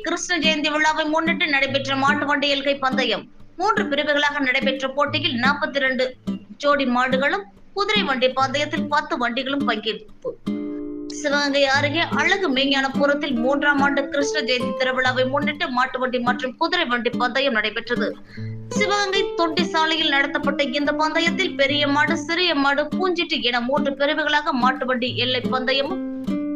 கிருஷ்ண ஜெயந்தி விழாவை முன்னிட்டு நடைபெற்ற மாட்டு வண்டி எல்கை பந்தயம் 3 பிரிவுகளாக நடைபெற்ற போட்டியில் 42 ஜோடி மாடுகளும், குதிரை வண்டி பந்தயத்தில் 10 வண்டிகளும் பங்கேற்பு. சிவகங்கை அருகே அழகு மெய்ஞானபுரத்தில் 3ஆம் ஆண்டு கிருஷ்ண ஜெயந்தி திருவிழாவை முன்னிட்டு மாட்டு வண்டி மற்றும் குதிரை வண்டி பந்தயம் நடைபெற்றது. சிவகங்கை தொட்டி சாலையில் நடத்தப்பட்ட இந்த பந்தயத்தில் பெரிய மாடு, சிறிய மாடு, பூஞ்சிட்டு என 3 பிரிவுகளாக மாட்டு வண்டி எல்லை பந்தயமும்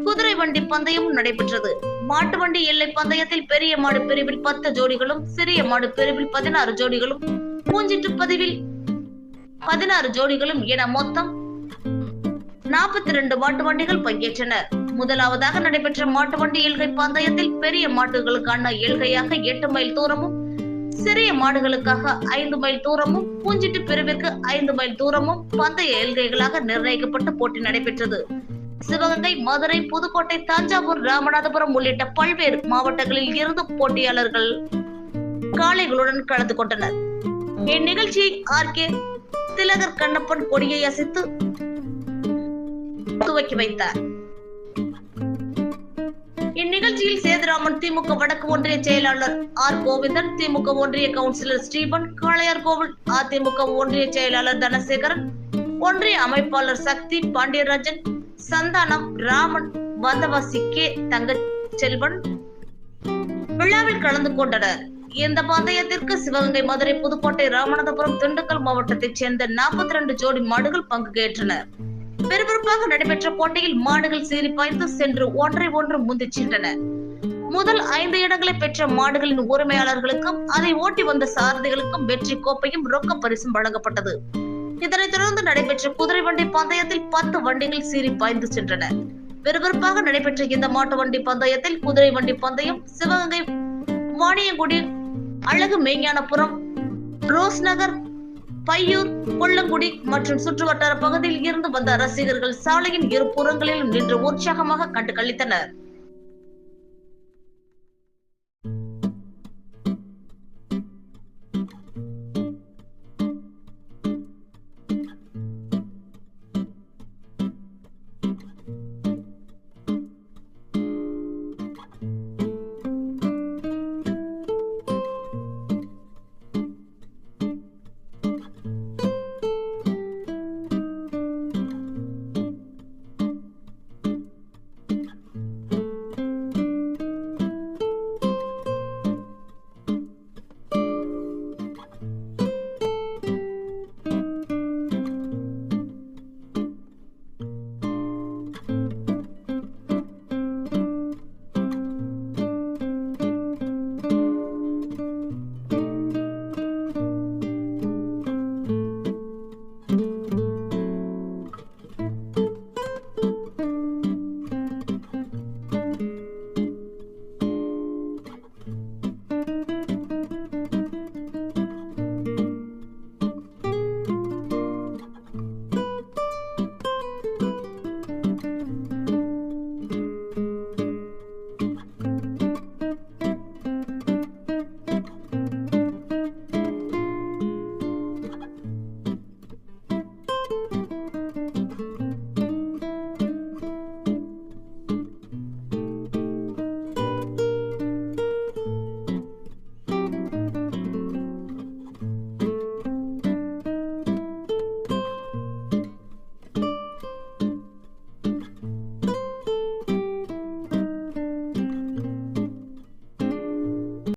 குதிரை வண்டி பந்தயமும் நடைபெற்றது. மாட்டு வண்டி எல்லை பந்தயத்தில் பெரிய மாடு பிரிவில் 10 ஜோடிகளும், சிறிய மாடு பிரிவில் 16 ஜோடிகளும், பூஞ்சிட்டு பதிவில் 16 ஜோடிகளும் என மொத்தம் 42 மாட்டு வண்டிகள் பங்கேற்றனர். முதலாவதாக நடைபெற்ற மாட்டு வண்டி எல்கை பந்தயத்தில் பெரிய மாட்டுகளுக்கான எல்கையாக 8 மைல் தூரமும், சிறிய மாடுகளுக்காக 5 மைல் தூரமும், பூஞ்சிட்டு பிரிவிற்கு 5 மைல் தூரமும் பந்தய எல்கைகளாக நிர்ணயிக்கப்பட்டு போட்டி நடைபெற்றது. சிவகங்கை, மதுரை, புதுக்கோட்டை, தஞ்சாவூர், ராமநாதபுரம் உள்ளிட்ட பல்வேறு மாவட்டங்களில் இருந்து போட்டியாளர்கள் காளைகளுடன் கலந்து கொண்டனர். இந்நிகழ்ச்சியை ஆர்.கே. திலகர் கண்ணப்பன் கொடியை அசைத்து துவக்கி வைத்தார். இந்நிகழ்ச்சியில் சேதுராமன், திமுக வடக்கு ஒன்றிய செயலாளர் ஆர். கோவிந்தன், திமுக ஒன்றிய கவுன்சிலர் ஸ்டீபன், காளையார்கோவில் அதிமுக ஒன்றிய செயலாளர் தனசேகரன், ஒன்றிய அமைப்பாளர் சக்தி, பாண்டியராஜன், சந்தானம், ராமன், வந்தவாசி கே. தங்கச்செல்வன் விழாவில் கலந்து கொண்டனர். இந்த பந்தயத்திற்கு சிவகங்கை, மதுரை, புதுக்கோட்டை, ராமநாதபுரம், திண்டுக்கல் மாவட்டத்தைச் சேர்ந்த 42 ஜோடி மாடுகள் பங்கேற்றனர். விறுவிறுப்பாக நடைபெற்ற போட்டியில் மாடுகள் சீறி பாய்ந்து சென்று ஒன்றை ஒன்று முந்திச் சென்றன. முதல் 5 இடங்களை பெற்ற மாடுகளின் உரிமையாளர்களுக்கும் அதை ஓட்டி வந்த சாரதிகளுக்கும் வெற்றி கோப்பையும் ரொக்க பரிசும் வழங்கப்பட்டது. இதனைத் தொடர்ந்து நடைபெற்ற குதிரை வண்டி பந்தயத்தில் 10 வண்டிகள் சீறி பாய்ந்து சென்றன. விறுவிறுப்பாக நடைபெற்ற இந்த மாட்டு வண்டி பந்தயத்தில் குதிரை வண்டி பந்தயம் சிவகங்கை, வாணியங்குடி, அழகு மெய்ஞானபுரம், ரோஸ் நகர், பையூர், கொல்லங்குடி மற்றும் சுற்றுவட்டார பகுதியில் இருந்து வந்த ரசிகர்கள் சாலையின் இரு புறங்களிலும் நின்று உற்சாகமாக கண்டு களித்தனர்.